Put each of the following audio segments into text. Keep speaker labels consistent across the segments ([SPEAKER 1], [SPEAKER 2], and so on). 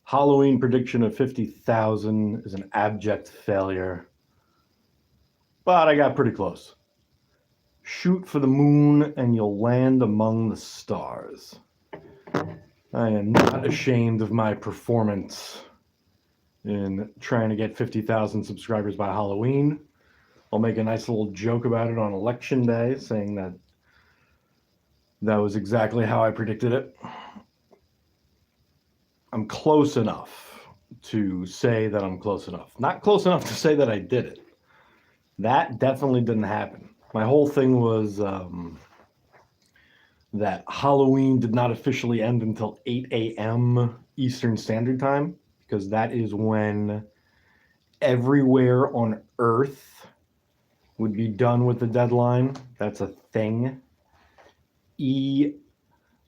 [SPEAKER 1] Halloween prediction of 50,000 is an abject failure, but I got pretty close. Shoot for the moon and you'll land among the stars. I am not ashamed of my performance in trying to get 50,000 subscribers by Halloween. I'll make a nice little joke about it on election day, saying that was exactly how I predicted it. I'm close enough to say that I'm close enough. Not close enough to say that I did it. That definitely didn't happen. My whole thing was that Halloween did not officially end until 8 a.m. Eastern Standard Time, because that is when everywhere on Earth would be done with the deadline. That's a thing.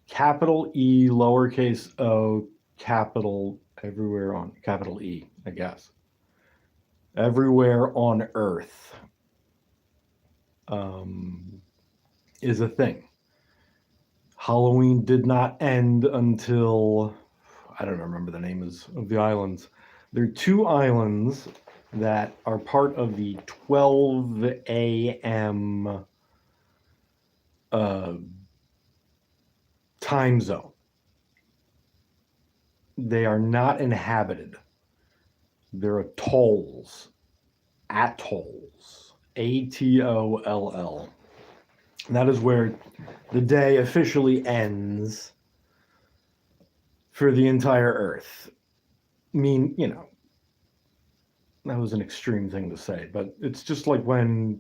[SPEAKER 1] Capital E, lowercase o, capital everywhere on capital E, I guess. Everywhere on Earth is a thing. Halloween did not end until, I don't remember the names of the islands. There are two islands that are part of the 12 a.m. Time zone. They are not inhabited. They're atolls. Atolls. A-T-O-L-L. That is where the day officially ends for the entire Earth. I mean, that was an extreme thing to say, but it's just like when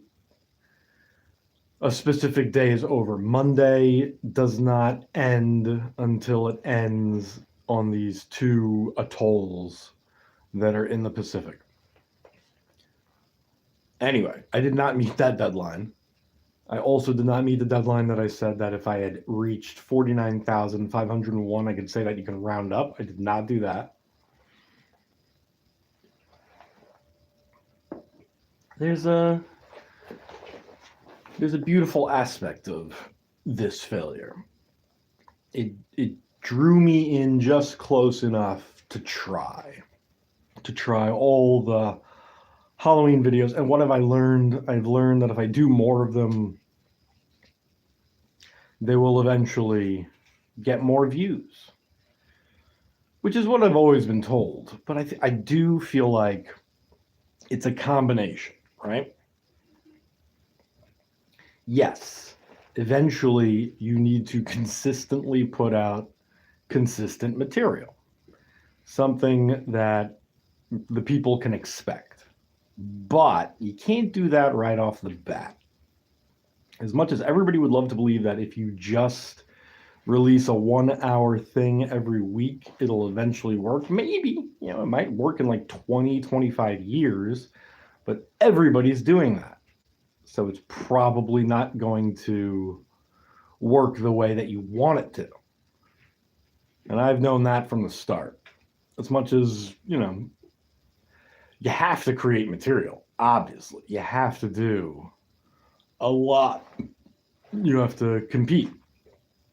[SPEAKER 1] a specific day is over. Monday does not end until it ends on these two atolls that are in the Pacific. Anyway, I did not meet that deadline. I also did not meet the deadline that I said that if I had reached 49,501, I could say that you can round up. I did not do that. There's a beautiful aspect of this failure. It drew me in just close enough to try all the Halloween videos. And what have I learned? I've learned that if I do more of them, they will eventually get more views, which is what I've always been told. But I do feel like it's a combination, right? Yes, eventually you need to consistently put out consistent material, something that the people can expect. But you can't do that right off the bat. As much as everybody would love to believe that if you just release a 1 hour thing every week, it'll eventually work. Maybe, it might work in like 20, 25 years, but everybody's doing that. So it's probably not going to work the way that you want it to. And I've known that from the start. As much as, you have to create material, obviously. You have to do a lot. You have to compete.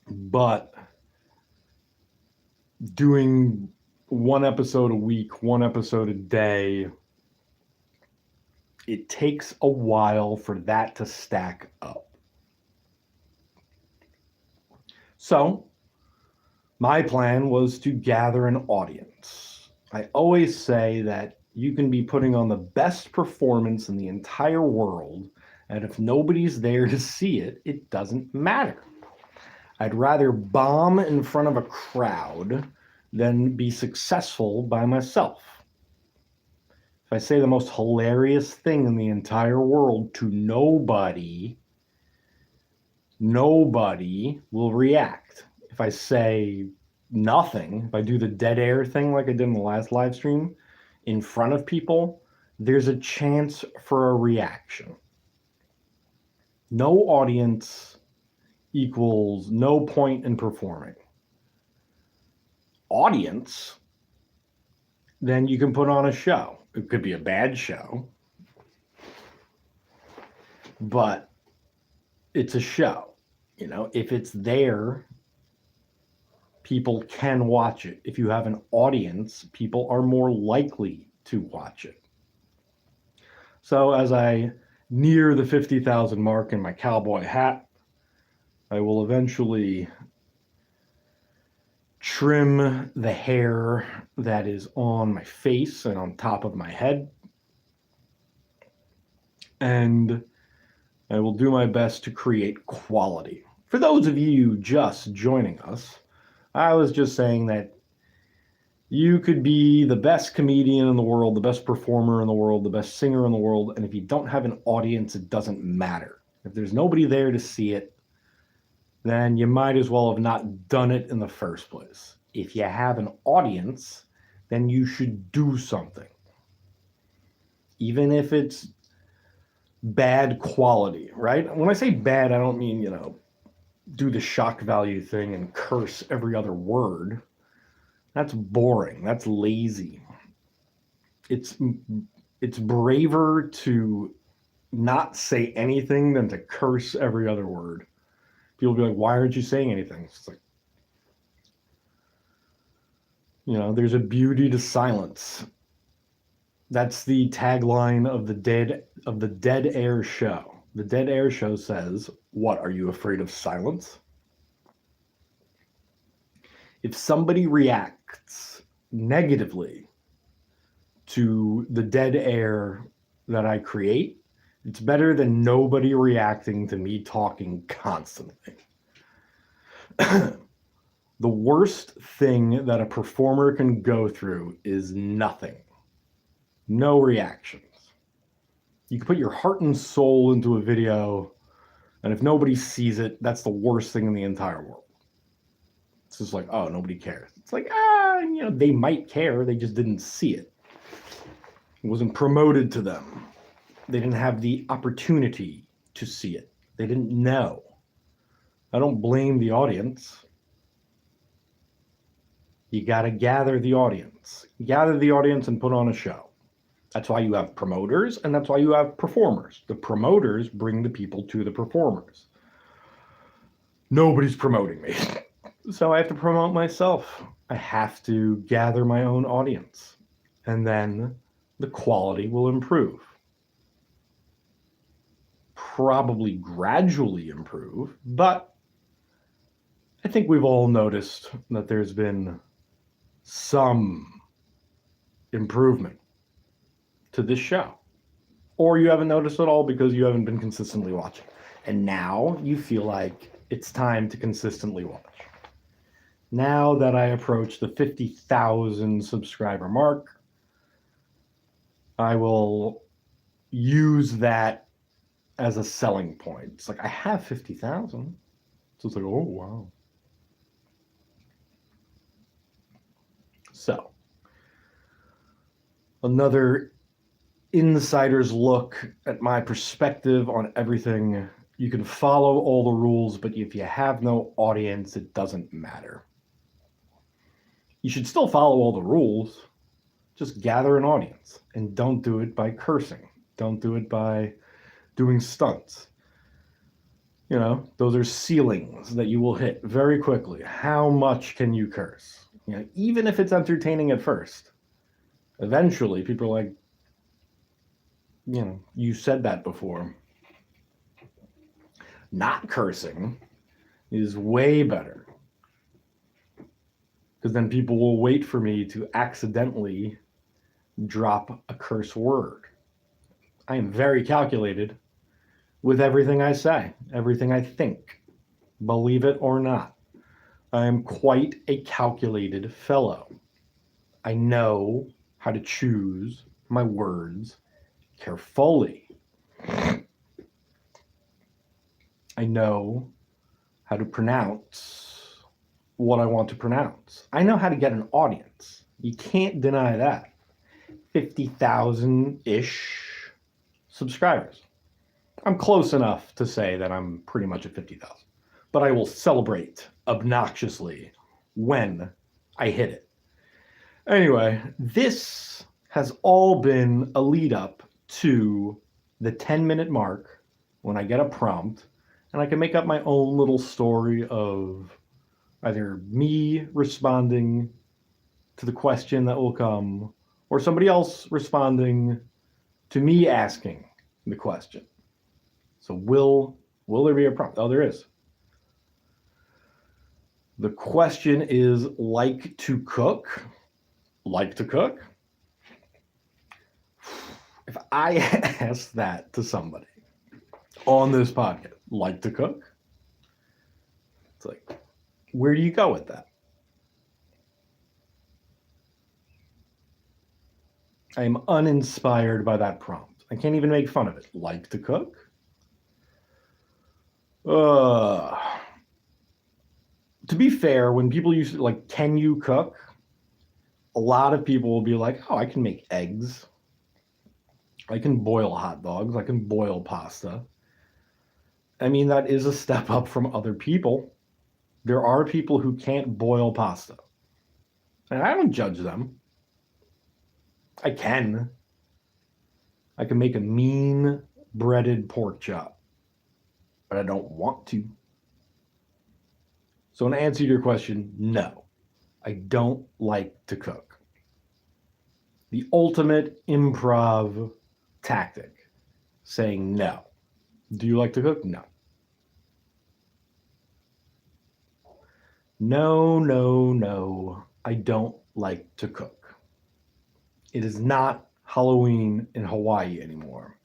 [SPEAKER 1] But doing one episode a week, one episode a day, it takes a while for that to stack up. So, my plan was to gather an audience. I always say that you can be putting on the best performance in the entire world, and if nobody's there to see it, it doesn't matter. I'd rather bomb in front of a crowd than be successful by myself. If I say the most hilarious thing in the entire world to nobody will react. If I say nothing, if I do the dead air thing like I did in the last live stream in front of people, there's a chance for a reaction. No audience equals no point in performing. Audience, then you can put on a show. It could be a bad show, but it's a show. If it's there, people can watch it. If you have an audience, people are more likely to watch it. So as I near the 50,000 mark in my cowboy hat, I will eventually trim the hair that is on my face and on top of my head. And I will do my best to create quality. For those of you just joining us, I was just saying that you could be the best comedian in the world, the best performer in the world, the best singer in the world, and if you don't have an audience, it doesn't matter. If there's nobody there to see it, then you might as well have not done it in the first place. If you have an audience, then you should do something. Even if it's bad quality, right? When I say bad, I don't mean, do the shock value thing and curse every other word. That's boring. That's lazy. It's braver to not say anything than to curse every other word. People be like, why aren't you saying anything? It's like, there's a beauty to silence. That's the tagline of the Dead Air show. The Dead Air show says, what, are you afraid of silence? If somebody reacts negatively to the dead air that I create, it's better than nobody reacting to me talking constantly. The worst thing that a performer can go through is nothing. No reactions. You can put your heart and soul into a video, and if nobody sees it, that's the worst thing in the entire world. It's just like, oh, nobody cares. It's like, they might care, they just didn't see it. It wasn't promoted to them. They didn't have the opportunity to see it. They didn't know. I don't blame the audience. You got to gather the audience. Gather the audience and put on a show. That's why you have promoters, and that's why you have performers. The promoters bring the people to the performers. Nobody's promoting me. So I have to promote myself. I have to gather my own audience. And then the quality will improve. Probably gradually improve, but I think we've all noticed that there's been some improvement to this show. Or you haven't noticed at all because you haven't been consistently watching. And now you feel like it's time to consistently watch. Now that I approach the 50,000 subscriber mark, I will use that as a selling point. It's like, I have 50,000. So it's like, oh, wow. So, another insider's look at my perspective on everything. You can follow all the rules, but if you have no audience, it doesn't matter. You should still follow all the rules. Just gather an audience, and don't do it by cursing. Don't do it by doing stunts. Those are ceilings that you will hit very quickly. How much can you curse? Even if it's entertaining at first, eventually people are like, you said that before. Not cursing is way better, because then people will wait for me to accidentally drop a curse word. I am very calculated with everything I say, everything I think, believe it or not. I am quite a calculated fellow. I know how to choose my words carefully. I know how to pronounce what I want to pronounce. I know how to get an audience. You can't deny that. 50,000-ish subscribers. I'm close enough to say that I'm pretty much at 50,000. But I will celebrate obnoxiously when I hit it. Anyway, this has all been a lead up to the 10-minute mark when I get a prompt and I can make up my own little story of, Either me responding to the question that will come, or somebody else responding to me asking the question. So will there be a prompt? Oh, there is. The question is like to cook? Like to cook? If I ask that to somebody on this podcast, like to cook? It's like, where do you go with that? I am uninspired by that prompt. I can't even make fun of it. Like to cook? To be fair, when people use like, can you cook? A lot of people will be like, oh, I can make eggs. I can boil hot dogs. I can boil pasta. I mean, that is a step up from other people. There are people who can't boil pasta. And I don't judge them. I can. I can make a mean breaded pork chop, but I don't want to. So, in answer to your question, no, I don't like to cook. The ultimate improv tactic, saying no. Do you like to cook? No. No, no, no. I don't like to cook. It is not Halloween in Hawaii anymore.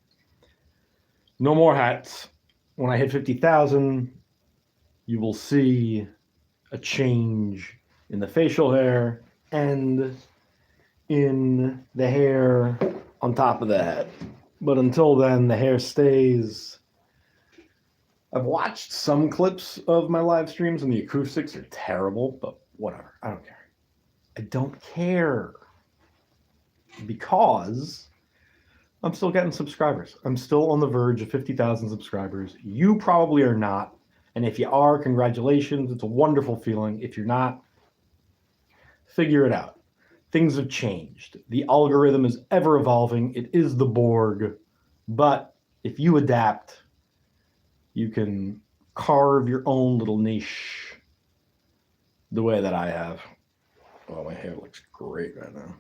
[SPEAKER 1] No more hats. When I hit 50,000, you will see a change in the facial hair and in the hair on top of the head. But until then, the hair stays. I've watched some clips of my live streams and the acoustics are terrible, but whatever. I don't care. I don't care. Because I'm still getting subscribers. I'm still on the verge of 50,000 subscribers. You probably are not. And if you are, congratulations. It's a wonderful feeling. If you're not, figure it out. Things have changed. The algorithm is ever evolving. It is the Borg. But if you adapt, you can carve your own little niche the way that I have. Oh, my hair looks great right now.